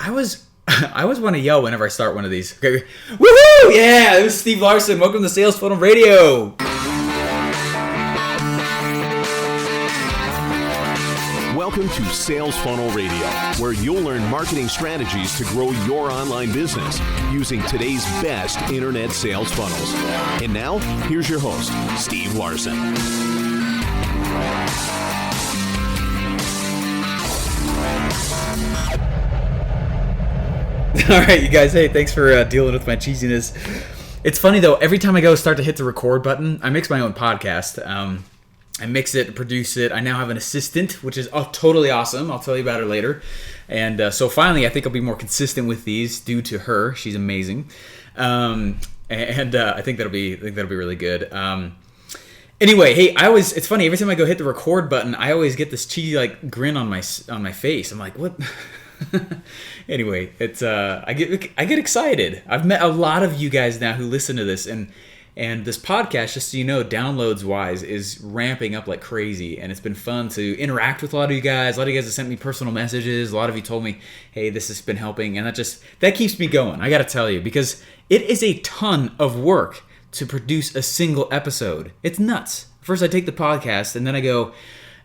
I always want to yell whenever I start one of these. Okay. Woohoo! Yeah, this is Steve Larsen. Welcome to SalesFunnel Radio. Welcome to SalesFunnel Radio, where you'll learn marketing strategies to grow your online business using today's best internet sales funnels. And now, here's your host, Steve Larsen. All right, you guys. Hey, thanks for dealing with my cheesiness. It's funny, though. Every time I start to hit the record button, I mix my own podcast. I mix it, produce it. I now have an assistant, which is totally awesome. I'll tell you about her later. And so finally, I think I'll be more consistent with these due to her. She's amazing. I think that'll be really good. Anyway, hey, it's funny. Every time I go hit the record button, I always get this cheesy grin on my face. I'm like, what? Anyway, it's I get excited. I've met a lot of you guys now who listen to this, and this podcast, just so you know, downloads wise, is ramping up like crazy, and it's been fun to interact with a lot of you guys. A lot of you guys have sent me personal messages. A lot of you told me, hey, this has been helping, and that keeps me going. I got to tell you, because it is a ton of work to produce a single episode. It's nuts. First, I take the podcast, and then I go,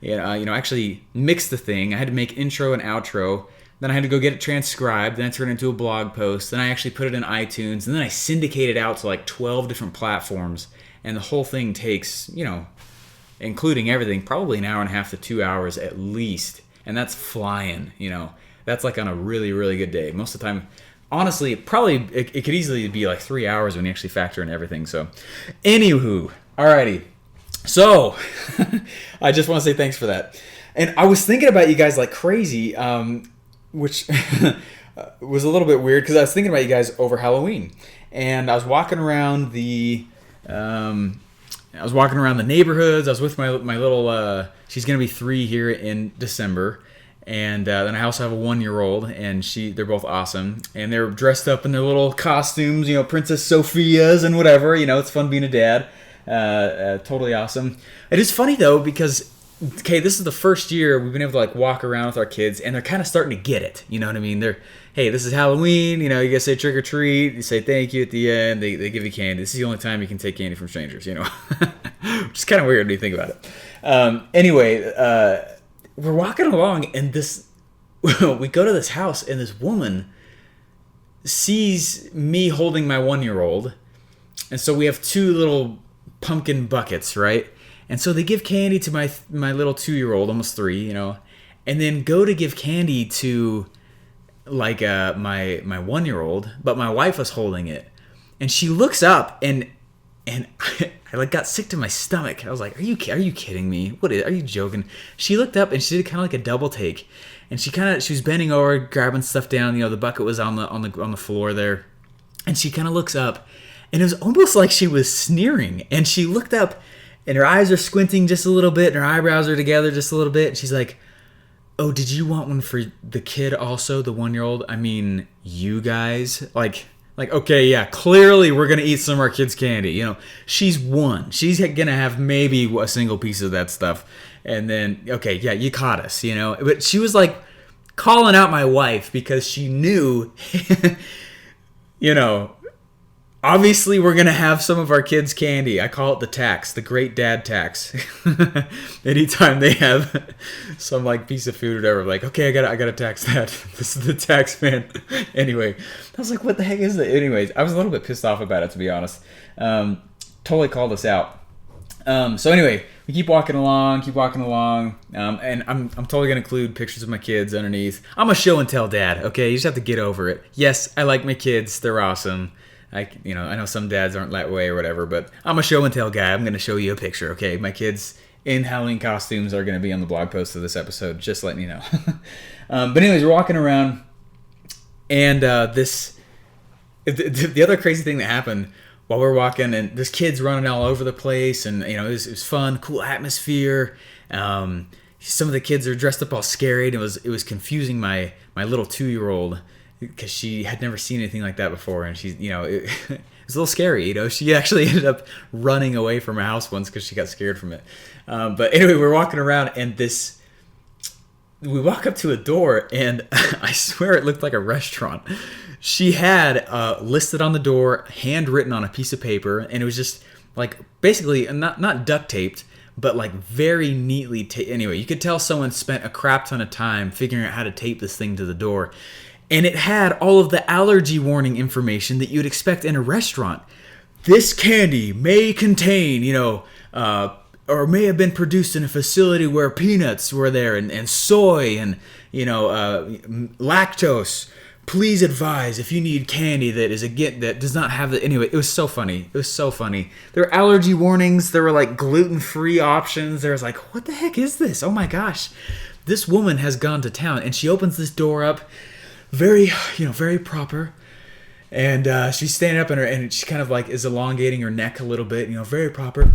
actually mix the thing. I had to make intro and outro. Then I had to go get it transcribed. Then I turned it into a blog post. Then I actually put it in iTunes. And then I syndicate it out to like 12 different platforms. And the whole thing takes, including everything, probably an hour and a half to 2 hours at least. And that's flying, That's like on a really, really good day. Most of the time, honestly, it could easily be like 3 hours when you actually factor in everything. So, anywho, alrighty. So, I just want to say thanks for that. And I was thinking about you guys like crazy, which was a little bit weird because I was thinking about you guys over Halloween, and I was walking around the neighborhoods. I was with my little. She's gonna be 3 here in December, and then I also have a 1-year-old, and they're both awesome, and they're dressed up in their little costumes, Princess Sophia's and whatever. It's fun being a dad. Totally awesome. It is funny though because. Okay, this is the first year we've been able to walk around with our kids, and they're kind of starting to get it. You know what I mean? Hey, this is Halloween. You gotta say trick or treat. You say thank you at the end. They give you candy. This is the only time you can take candy from strangers. Which is kind of weird when you think about it. Anyway, we're walking along, and we go to this house, and this woman sees me holding my 1-year-old, and so we have 2 little pumpkin buckets, right? And so they give candy to my little 2-year-old, almost 3, and then go to give candy to my 1-year-old, but my wife was holding it, and she looks up and I got sick to my stomach. I was like, are you kidding me? Are you joking? She looked up and she did kind of like a double take, and she was bending over, grabbing stuff down. The bucket was on the floor there, and she kind of looks up, and it was almost like she was sneering, and she looked up. And her eyes are squinting just a little bit, and her eyebrows are together just a little bit. And she's like, oh, did you want one for the kid also, the 1-year-old? I mean, you guys? Like, okay, yeah, clearly we're going to eat some of our kids' candy. She's 1. She's going to have maybe a single piece of that stuff. And then, okay, yeah, you caught us, But she was calling out my wife because she knew, obviously, we're going to have some of our kids' candy. I call it the tax, the great dad tax. Anytime they have some piece of food or whatever, I'm like, okay, I got to tax that. This is the tax man. Anyway, I was like, what the heck is that? Anyways, I was a little bit pissed off about it, to be honest. Totally called us out. So anyway, we keep walking along, and I'm totally going to include pictures of my kids underneath. I'm a show and tell dad, okay? You just have to get over it. Yes, I like my kids. They're awesome. I know some dads aren't that way or whatever, but I'm a show and tell guy. I'm going to show you a picture, okay? My kids in Halloween costumes are going to be on the blog post of this episode, just letting you know. But anyways, we're walking around, and the other crazy thing that happened while we're walking, and there's kids running all over the place, and it was fun, cool atmosphere. Some of the kids are dressed up all scary, and it was confusing my little 2-year-old. Because she had never seen anything like that before, and she's, it was a little scary, She actually ended up running away from her house once because she got scared from it. But anyway, we're walking around, and this we walk up to a door, and I swear it looked like a restaurant. She had listed on the door, handwritten on a piece of paper, and it was just like basically not duct taped, but like very neatly anyway, you could tell someone spent a crap ton of time figuring out how to tape this thing to the door. And it had all of the allergy warning information that you'd expect in a restaurant. This candy may contain, or may have been produced in a facility where peanuts were there and soy and, lactose. Please advise if you need candy that does not have the... Anyway, it was so funny. It was so funny. There were allergy warnings. There were like gluten-free options. There was like, what the heck is this? Oh my gosh. This woman has gone to town, and she opens this door up very proper. And she's standing up and she kind of like is elongating her neck a little bit, very proper.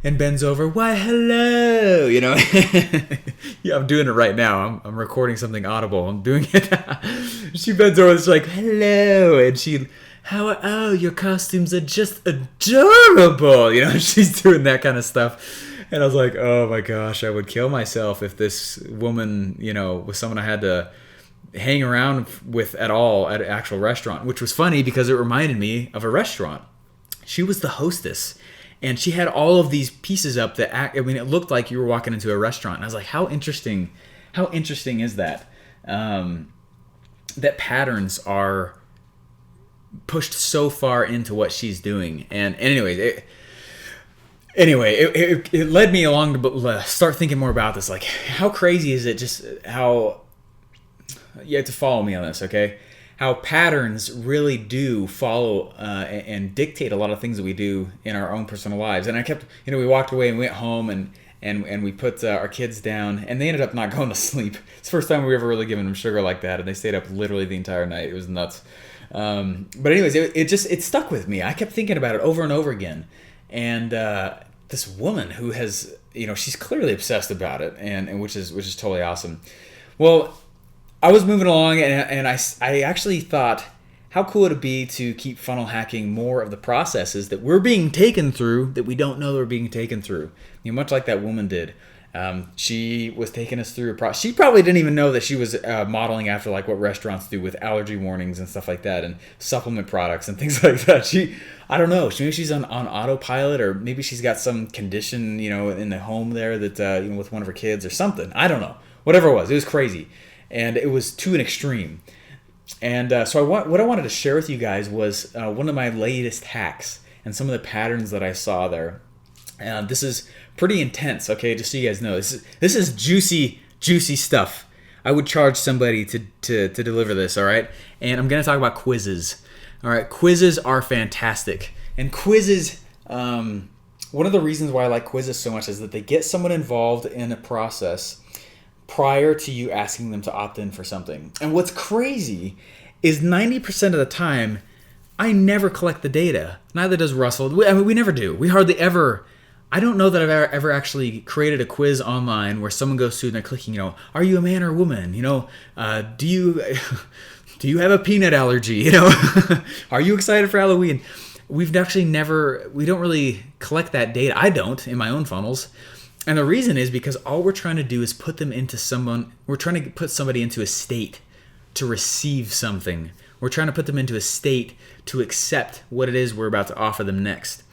And bends over, why, hello, Yeah, I'm doing it right now. I'm recording something audible. I'm doing it. She bends over, it's like, hello. And your costumes are just adorable. She's doing that kind of stuff. And I was like, oh my gosh, I would kill myself if this woman, was someone I had to hang around with at all at an actual restaurant, which was funny because it reminded me of a restaurant. She was the hostess. And she had all of these pieces up that, it looked like you were walking into a restaurant. And I was like, how interesting is that? That patterns are pushed so far into what she's doing. And anyway, it led me along to start thinking more about this. Like, how crazy is it just how... You have to follow me on this, okay? How patterns really do follow and dictate a lot of things that we do in our own personal lives. And I kept, we walked away and went home and we put our kids down, and they ended up not going to sleep. It's the first time we ever really given them sugar like that, and they stayed up literally the entire night. It was nuts. But anyways, it stuck with me. I kept thinking about it over and over again. And this woman who has, she's clearly obsessed about it, and which is totally awesome. Well, I was moving along, and I actually thought, how cool would it be to keep funnel hacking more of the processes that we're being taken through that we don't know we're being taken through? Much like that woman did. She was taking us through a process. She probably didn't even know that she was modeling after like what restaurants do with allergy warnings and stuff like that, and supplement products and things like that. I don't know. Maybe she's on autopilot, or maybe she's got some condition, in the home there that with one of her kids or something. I don't know. Whatever it was crazy. And it was to an extreme. And so what I wanted to share with you guys was one of my latest hacks and some of the patterns that I saw there. This is pretty intense, okay, just so you guys know. This is juicy stuff. I would charge somebody to deliver this, all right? And I'm going to talk about quizzes. All right, quizzes are fantastic. And quizzes, one of the reasons why I like quizzes so much is that they get someone involved in a process prior to you asking them to opt in for something. And what's crazy is 90% of the time, I never collect the data. Neither does Russell. We never do. We hardly ever... I don't know that I've ever actually created a quiz online where someone goes through and they're clicking, are you a man or a woman? Do you have a peanut allergy? Are you excited for Halloween? We've actually we don't really collect that data. I don't in my own funnels. And the reason is because all we're trying to do is put somebody into a state to receive something. We're trying to put them into a state to accept what it is we're about to offer them next.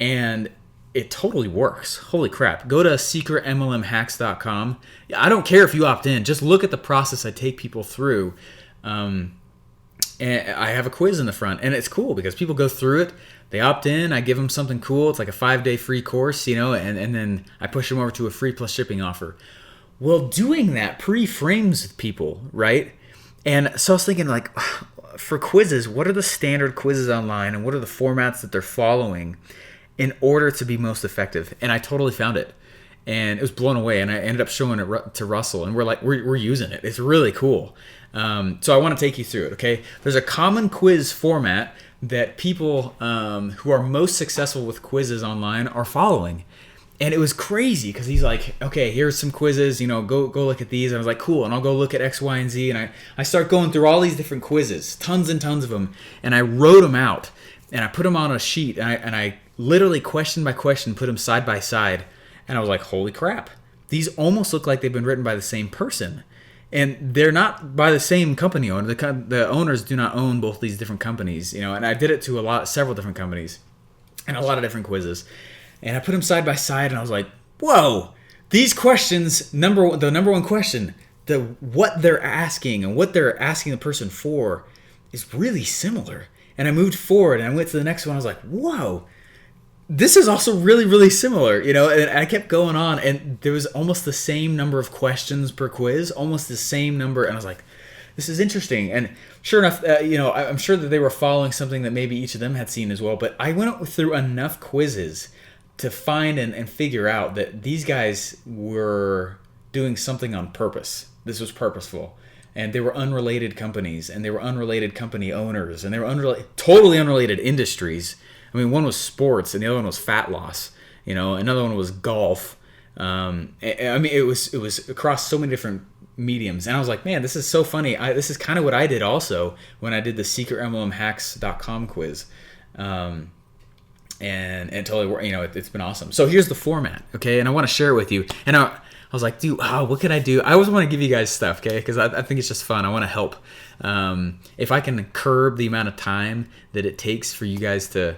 And it totally works. Holy crap. Go to secretmlmhacks.com. I don't care if you opt in. Just look at the process I take people through. And I have a quiz in the front. And it's cool because people go through it. They opt in, I give them something cool. It's like a 5-day free course, and then I push them over to a free plus shipping offer. Well, doing that pre-frames people, right? And so I was thinking, like, for quizzes, what are the standard quizzes online, and what are the formats that they're following in order to be most effective? And I totally found it. And it was blown away, and I ended up showing it to Russell, and we're using it. It's really cool. So I want to take you through it, okay? There's a common quiz format that people who are most successful with quizzes online are following. And it was crazy because he's like, okay, here's some quizzes, go look at these. And I was like, cool, and I'll go look at X, Y, and Z. And I start going through all these different quizzes, tons and tons of them. And I wrote them out, and I put them on a sheet, and I literally question by question put them side by side. And I was like, holy crap, these almost look like they've been written by the same person. And they're not by the same company owner. The owners do not own both these different companies, and I did it to several different companies and a lot of different quizzes. And I put them side by side, and I was like, whoa, these questions, the number one question, what they're asking and what they're asking the person for is really similar. And I moved forward and I went to the next one. I was like, whoa, this is also really, really similar, and I kept going on, and there was almost the same number of questions per quiz, almost the same number. And I was like, this is interesting. And sure enough, I'm sure that they were following something that maybe each of them had seen as well. But I went through enough quizzes to find and figure out that these guys were doing something on purpose. This was purposeful. And they were unrelated companies, and they were unrelated company owners, and they were totally unrelated industries. I mean, one was sports, and the other one was fat loss. Another one was golf. It was across so many different mediums, and I was like, man, this is so funny. This is kind of what I did also when I did the secretmlmhacks.com quiz. And totally, it's been awesome. So here's the format, okay? And I want to share it with you. And I was like, dude, what could I do? I always want to give you guys stuff, okay? Because I think it's just fun. I want to help. If I can curb the amount of time that it takes for you guys to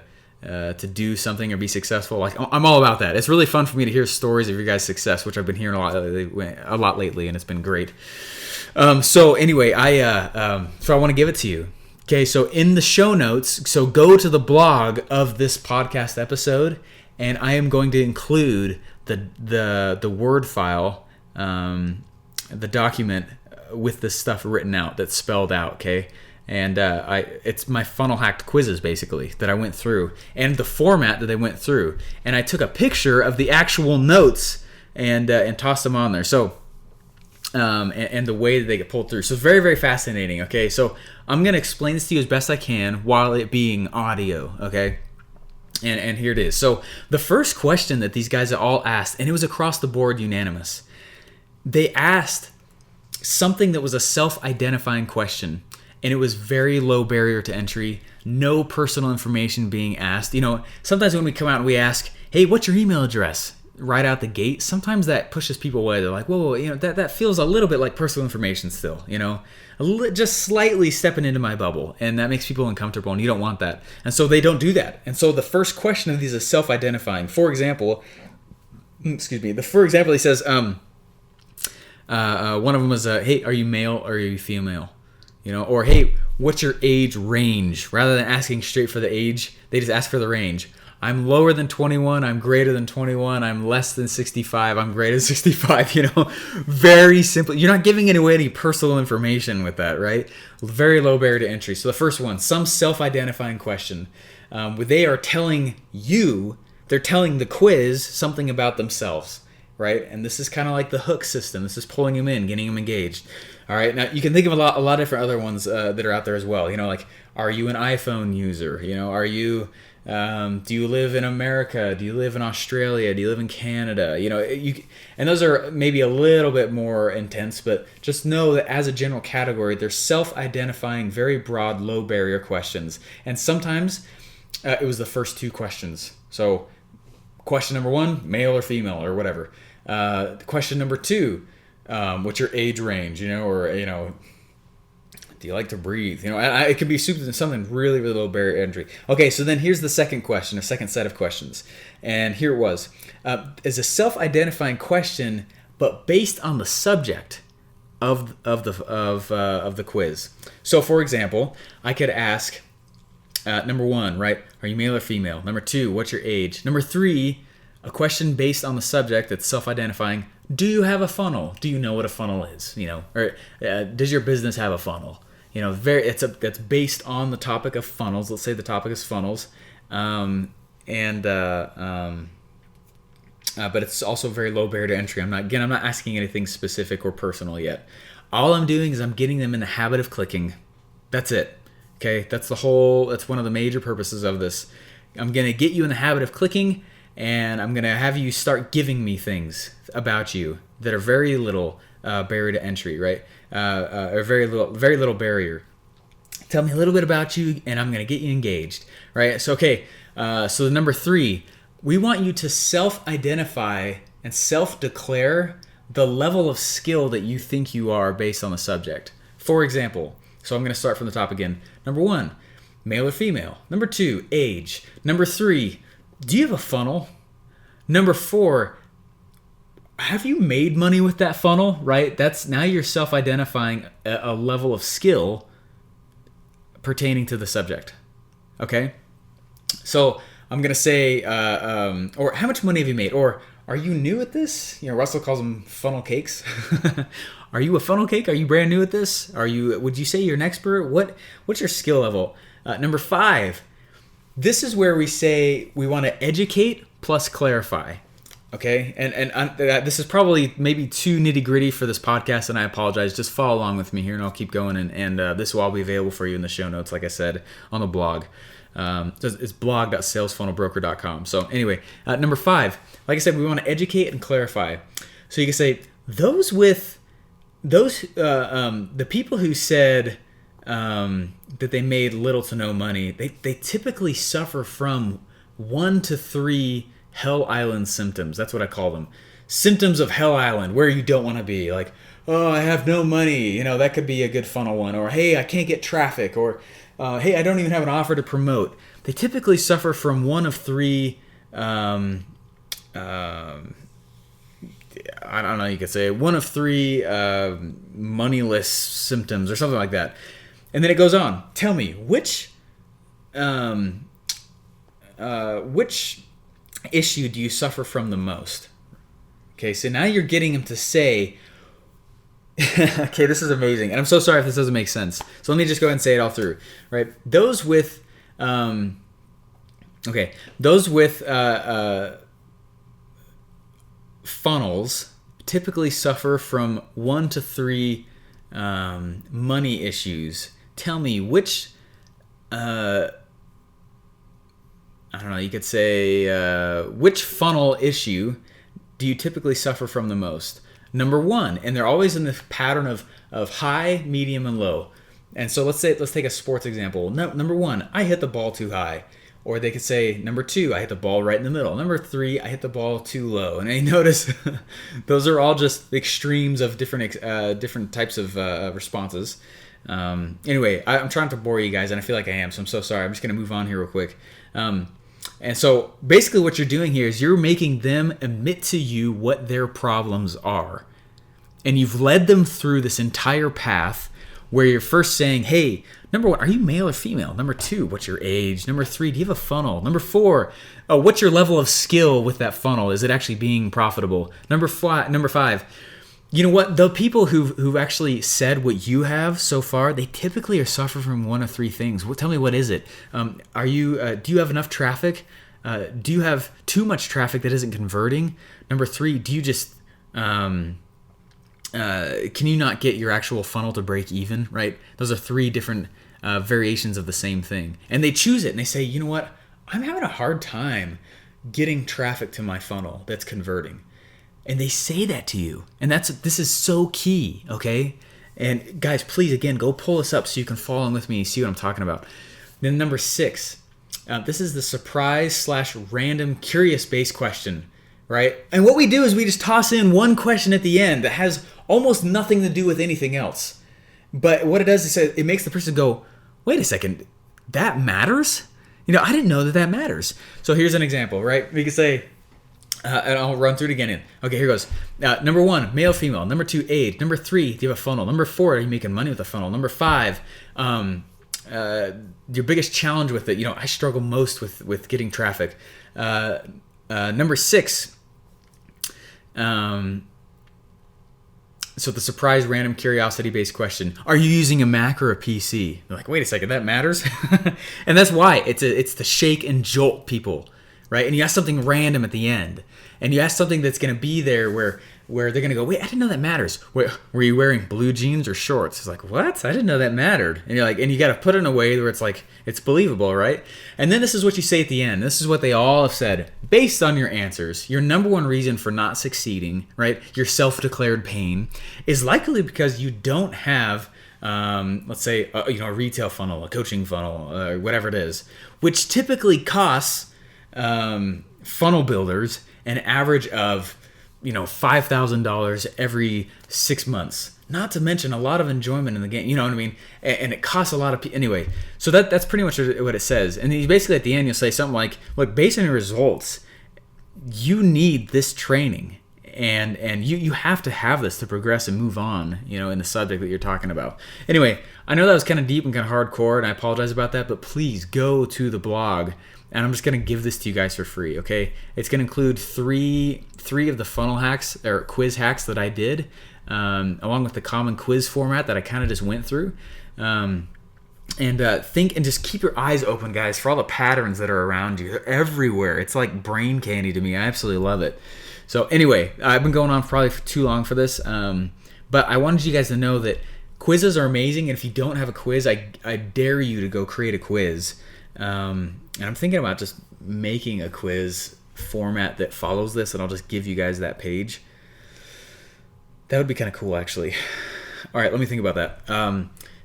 do something or be successful, like, I'm all about that. It's really fun for me to hear stories of your guys' success, which I've been hearing a lot lately, and it's been great. So anyway, I want to give it to you. Okay, so in the show notes, so go to the blog of this podcast episode, and I am going to include the Word file, the document with this stuff written out that's spelled out, okay? And it's my funnel hacked quizzes, basically, that I went through, and the format that they went through. And I took a picture of the actual notes and tossed them on there. So, and the way that they get pulled through. So very, very fascinating, okay? So I'm going to explain this to you as best I can while it being audio, okay? And here it is. So the first question that these guys all asked, and it was across the board unanimous, they asked something that was a self-identifying question. And it was very low barrier to entry, no personal information being asked. Sometimes when we come out and we ask, hey, what's your email address? Right out the gate, sometimes that pushes people away. They're like, whoa, that feels a little bit like personal information still, just slightly stepping into my bubble. And that makes people uncomfortable, and you don't want that. And so they don't do that. And so the first question of these is self-identifying. For example, he says, one of them was, hey, are you male or are you female? Or hey, what's your age range? Rather than asking straight for the age, they just ask for the range. I'm lower than 21, I'm greater than 21, I'm less than 65, I'm greater than 65, Very simple. You're not giving away any personal information with that, right? Very low barrier to entry. So the first one, some self-identifying question. They are telling you, they're telling the quiz something about themselves, right? And this is kind of like the hook system. This is pulling them in, getting them engaged. All right, now you can think of a lot of different other ones that are out there as well. Like, are you an iPhone user? Are you, do you live in America? Do you live in Australia? Do you live in Canada? And those are maybe a little bit more intense, but just know that as a general category, they're self-identifying, very broad, low barrier questions. And sometimes it was the first two questions. So question number one, male or female or whatever. Question number two, what's your age range, or, do you like to breathe? It could be something really, really low barrier entry. Okay, so then here's the second question, a second set of questions. And here it was. Is a self-identifying question, but based on the subject of the quiz. So for example, I could ask, number one, right? Are you male or female? Number two, what's your age? Number three, a question based on the subject that's self-identifying. Do you have a funnel? Do you know what a funnel is? Or does your business have a funnel? That's based on the topic of funnels. Let's say the topic is funnels, but it's also very low barrier to entry. I'm not asking anything specific or personal yet. All I'm doing is I'm getting them in the habit of clicking. That's it. Okay, that's one of the major purposes of this. I'm gonna get you in the habit of clicking, and I'm gonna have you start giving me things about you that are very little barrier to entry, right? Or very little barrier. Tell me a little bit about you, and I'm gonna get you engaged, right? So okay, so number three, we want you to self-identify and self-declare the level of skill that you think you are based on the subject. For example, so I'm going to start from the top again. Number 1, male or female. Number 2, age. Number 3, do you have a funnel? Number 4, have you made money with that funnel, right? That's now you're self-identifying a level of skill pertaining to the subject. Okay? So I'm going to say, or how much money have you made? Or are you new at this? Russell calls them funnel cakes. Are you a funnel cake? Are you brand new at this? Would you say you're an expert? What's your skill level? Number 5, this is where we say we want to educate plus clarify. Okay, and this is probably maybe too nitty gritty for this podcast, and I apologize. Just follow along with me here, and I'll keep going. And this will all be available for you in the show notes, like I said, on the blog. It's blog.salesfunnelbroker.com. So anyway, number 5, like I said, we want to educate and clarify. So you can say the people who said that they made little to no money, they typically suffer from 1 to 3 Hell Island symptoms. That's what I call them. Symptoms of Hell Island, where you don't want to be. Like, oh, I have no money. That could be a good funnel one. Or, hey, I can't get traffic. Or, hey, I don't even have an offer to promote. They typically suffer from 1 of 3, I don't know, you could say 1 of 3 moneyless symptoms or something like that. And then it goes on. Tell me, which issue do you suffer from the most? Okay, so now you're getting him to say, okay, this is amazing. And I'm so sorry if this doesn't make sense. So let me just go ahead and say it all through, right? Those with funnels typically suffer from 1 to 3 money issues. Tell me which, I don't know, you could say, which funnel issue do you typically suffer from the most? Number 1, and they're always in the pattern of high, medium, and low. And so let's take a sports example. Number 1, I hit the ball too high. Or they could say, number 2, I hit the ball right in the middle. Number 3, I hit the ball too low. And you notice those are all just extremes of different types of responses. Anyway, I'm trying to bore you guys, and I feel like I am, so I'm so sorry. I'm just going to move on here real quick. And so basically what you're doing here is you're making them admit to you what their problems are. And you've led them through this entire path where you're first saying, hey, number 1, are you male or female? Number 2, what's your age? Number 3, do you have a funnel? Number 4, what's your level of skill with that funnel? Is it actually being profitable? Number 5, you know what? The people who've actually said what you have so far, they typically are suffering from 1 of 3 things. Tell me, what is it? Do you have enough traffic? Do you have too much traffic that isn't converting? Number 3, do you just can you not get your actual funnel to break even? Right? Those are 3 different variations of the same thing, and they choose it and they say, you know what? I'm having a hard time getting traffic to my funnel that's converting. And they say that to you. And this is so key, okay? And guys, please, again, go pull this up so you can follow along with me and see what I'm talking about. Then number 6, this is the surprise/random curious-based question, right? And what we do is we just toss in one question at the end that has almost nothing to do with anything else. But what it does is it makes the person go, wait a second, that matters? I didn't know that matters. So here's an example, right? We could say, and I'll run through it again. Okay, here goes. Number 1, male, female. Number 2, age. Number 3, do you have a funnel? Number 4, are you making money with a funnel? Number 5, your biggest challenge with it. I struggle most with getting traffic. Number 6, so the surprise, random, curiosity-based question. Are you using a Mac or a PC? They're like, wait a second, that matters? And that's why. It's the shake and jolt people. Right? And you ask something random at the end. And you ask something that's going to be there where they're going to go, wait, I didn't know that matters. Were you wearing blue jeans or shorts? It's like, what? I didn't know that mattered. And you're like, and you got to put it in a way where it's like, it's believable, right? And then this is what you say at the end. This is what they all have said. Based on your answers, your number 1 reason for not succeeding, right? Your self-declared pain is likely because you don't have, let's say, a retail funnel, a coaching funnel, whatever it is, which typically costs funnel builders an average of $5,000 every 6 months. Not to mention a lot of enjoyment in the game. You know what I mean? And it costs a lot of people. Anyway, so that's pretty much what it says. And then basically at the end, you'll say something like, look, based on your results, you need this training. And you have to have this to progress and move on, in the subject that you're talking about. Anyway, I know that was kind of deep and kind of hardcore, and I apologize about that, but please go to the blog, and I'm just going to give this to you guys for free, okay? It's going to include three of the funnel hacks, or quiz hacks that I did, along with the common quiz format that I kind of just went through. And think and just keep your eyes open, guys, for all the patterns that are around you. They're everywhere. It's like brain candy to me. I absolutely love it. So anyway, I've been going on probably for too long for this, but I wanted you guys to know that quizzes are amazing, and if you don't have a quiz, I dare you to go create a quiz. And I'm thinking about just making a quiz format that follows this, and I'll just give you guys that page. That would be kind of cool, actually. All right, let me think about that.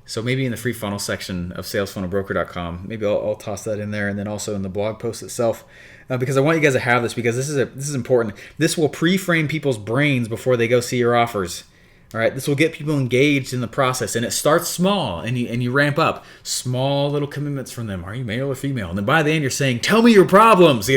So maybe in the free funnel section of SalesFunnelBroker.com, maybe I'll toss that in there, and then also in the blog post itself, because I want you guys to have this, because this is important. This will pre-frame people's brains before they go see your offers. All right, this will get people engaged in the process, and it starts small, and you ramp up small little commitments from them. Are you male or female? And then by the end, you're saying, "Tell me your problems,"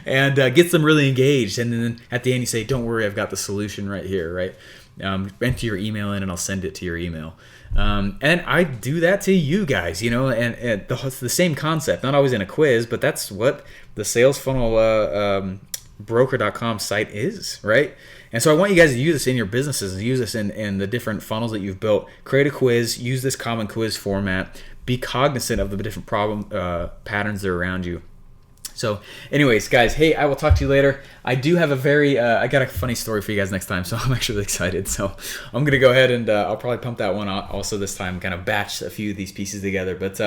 and gets them really engaged. And then at the end, you say, "Don't worry, I've got the solution right here." Right? Enter your email in, and I'll send it to your email. And I do that to you guys, and it's the same concept. Not always in a quiz, but that's what the SalesFunnel Broker.com site is, right? And so I want you guys to use this in your businesses, and use this in the different funnels that you've built. Create a quiz, use this common quiz format, be cognizant of the different problem patterns that are around you. So anyways, guys, hey, I will talk to you later. I do have I got a funny story for you guys next time, so I'm actually excited. So I'm going to go ahead and I'll probably pump that one out also this time, kind of batch a few of these pieces together. But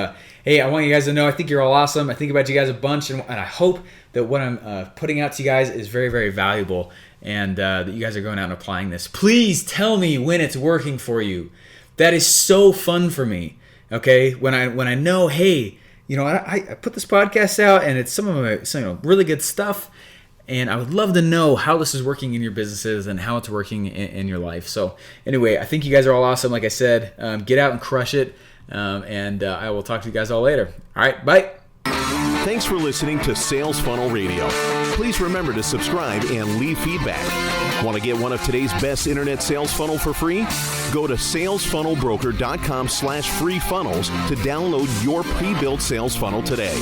hey, I want you guys to know I think you're all awesome. I think about you guys a bunch, and I hope that what I'm putting out to you guys is very, very valuable, and that you guys are going out and applying this. Please tell me when it's working for you. That is so fun for me, okay? When I know, hey, I put this podcast out, and it's some of my really good stuff, and I would love to know how this is working in your businesses and how it's working in your life. So anyway, I think you guys are all awesome. Like I said, get out and crush it, and I will talk to you guys all later. All right, bye. Thanks for listening to Sales Funnel Radio. Please remember to subscribe and leave feedback. Want to get one of today's best internet sales funnel for free? Go to salesfunnelbroker.com/free funnels to download your pre-built sales funnel today.